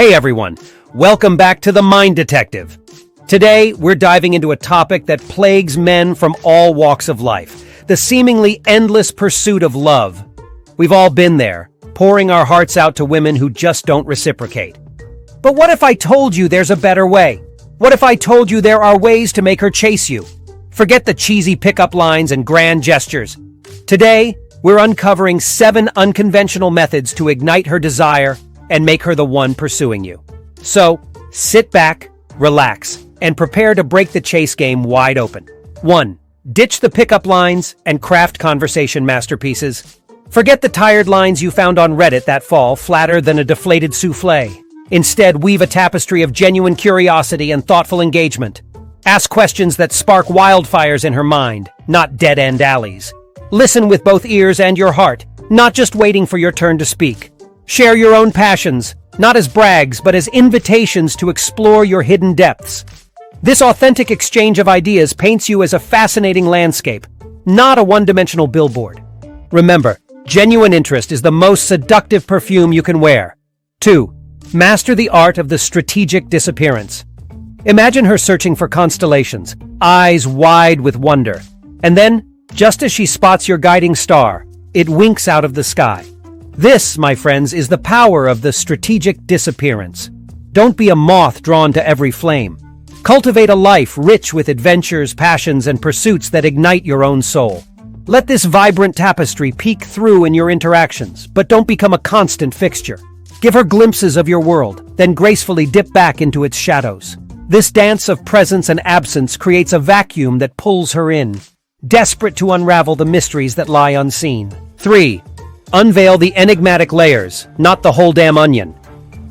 Hey everyone, welcome back to The Mind Detective. Today, we're diving into a topic that plagues men from all walks of life, the seemingly endless pursuit of love. We've all been there, pouring our hearts out to women who just don't reciprocate. But what if I told you there's a better way? What if I told you there are ways to make her chase you? Forget the cheesy pickup lines and grand gestures. Today, we're uncovering 7 unconventional methods to ignite her desire and make her the one pursuing you. So, sit back, relax, and prepare to break the chase game wide open. 1. Ditch the pickup lines and craft conversation masterpieces. Forget the tired lines you found on Reddit that fall flatter than a deflated souffle. Instead, weave a tapestry of genuine curiosity and thoughtful engagement. Ask questions that spark wildfires in her mind, not dead-end alleys. Listen with both ears and your heart, not just waiting for your turn to speak. Share your own passions, not as brags, but as invitations to explore your hidden depths. This authentic exchange of ideas paints you as a fascinating landscape, not a one-dimensional billboard. Remember, genuine interest is the most seductive perfume you can wear. 2. Master the art of the strategic disappearance. Imagine her searching for constellations, eyes wide with wonder. And then, just as she spots your guiding star, it winks out of the sky. This, my friends, is the power of the strategic disappearance. Don't be a moth drawn to every flame. Cultivate a life rich with adventures, passions, and pursuits that ignite your own soul. Let this vibrant tapestry peek through in your interactions, but don't become a constant fixture. Give her glimpses of your world, then gracefully dip back into its shadows. This dance of presence and absence creates a vacuum that pulls her in, desperate to unravel the mysteries that lie unseen. 3. Unveil the enigmatic layers, not the whole damn onion.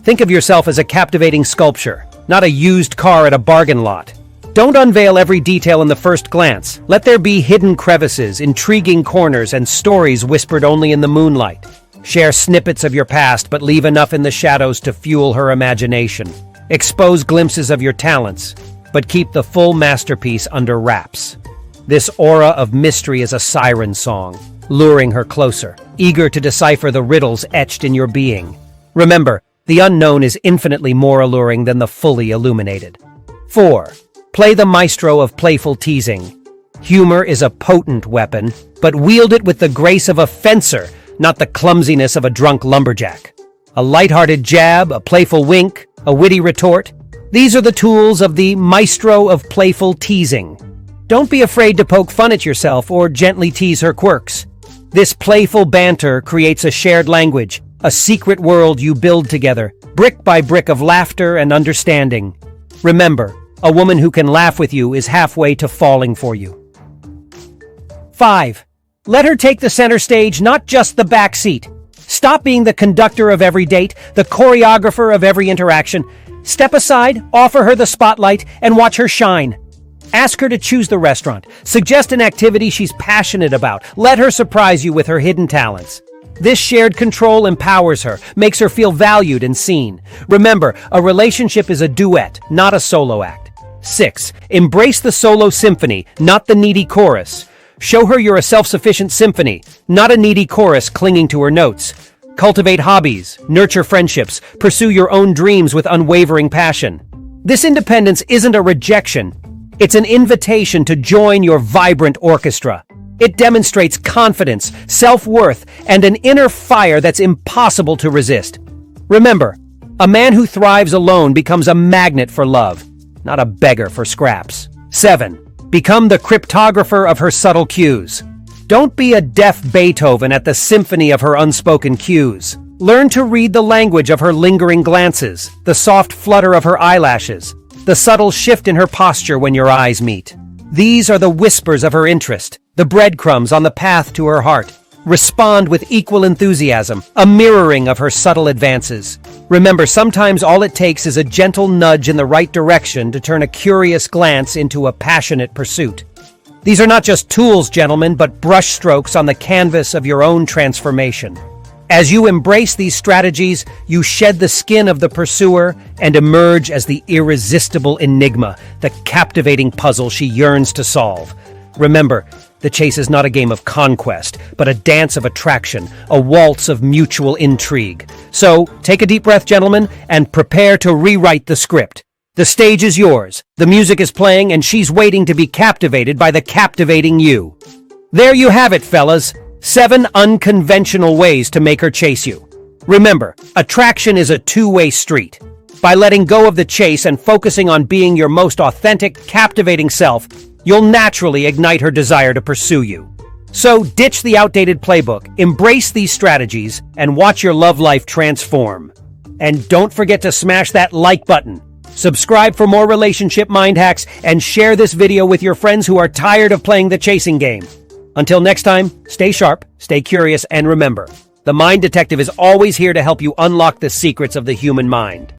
Think of yourself as a captivating sculpture, not a used car at a bargain lot. Don't unveil every detail in the first glance. Let there be hidden crevices, intriguing corners, and stories whispered only in the moonlight. Share snippets of your past, but leave enough in the shadows to fuel her imagination. Expose glimpses of your talents, but keep the full masterpiece under wraps. This aura of mystery is a siren song, luring her closer, eager to decipher the riddles etched in your being. Remember, the unknown is infinitely more alluring than the fully illuminated. 4. Play the maestro of playful teasing. Humor is a potent weapon, but wield it with the grace of a fencer, not the clumsiness of a drunk lumberjack. A lighthearted jab, a playful wink, a witty retort. These are the tools of the maestro of playful teasing. Don't be afraid to poke fun at yourself or gently tease her quirks. This playful banter creates a shared language, a secret world you build together, brick by brick of laughter and understanding. Remember, a woman who can laugh with you is halfway to falling for you. 5. Let her take the center stage, not just the back seat. Stop being the conductor of every date, the choreographer of every interaction. Step aside, offer her the spotlight, and watch her shine. Ask her to choose the restaurant. Suggest an activity she's passionate about. Let her surprise you with her hidden talents. This shared control empowers her, makes her feel valued and seen. Remember, a relationship is a duet, not a solo act. 6. Embrace the solo symphony, not the needy chorus. Show her you're a self-sufficient symphony, not a needy chorus clinging to her notes. Cultivate hobbies, nurture friendships, pursue your own dreams with unwavering passion. This independence isn't a rejection. It's an invitation to join your vibrant orchestra. It demonstrates confidence, self-worth, and an inner fire that's impossible to resist. Remember, a man who thrives alone becomes a magnet for love, not a beggar for scraps. 7. Become the cryptographer of her subtle cues. Don't be a deaf Beethoven at the symphony of her unspoken cues. Learn to read the language of her lingering glances, the soft flutter of her eyelashes, the subtle shift in her posture when your eyes meet. These are the whispers of her interest, the breadcrumbs on the path to her heart. Respond with equal enthusiasm, a mirroring of her subtle advances. Remember, sometimes all it takes is a gentle nudge in the right direction to turn a curious glance into a passionate pursuit. These are not just tools, gentlemen, but brushstrokes on the canvas of your own transformation. As you embrace these strategies, you shed the skin of the pursuer and emerge as the irresistible enigma, the captivating puzzle she yearns to solve. Remember, The chase is not a game of conquest, but a dance of attraction, a waltz of mutual intrigue. So, take a deep breath, gentlemen, and prepare to rewrite the script. The stage is yours, the music is playing, and she's waiting to be captivated by the captivating you. There you have it, fellas. 7 unconventional ways to make her chase you. Remember, attraction is a two-way street. By letting go of the chase and focusing on being your most authentic, captivating self, you'll naturally ignite her desire to pursue you. So ditch the outdated playbook, embrace these strategies, and watch your love life transform. And don't forget to smash that like button. Subscribe for more relationship mind hacks, and share this video with your friends who are tired of playing the chasing game. Until next time, stay sharp, stay curious, and remember, the Mind Detective is always here to help you unlock the secrets of the human mind.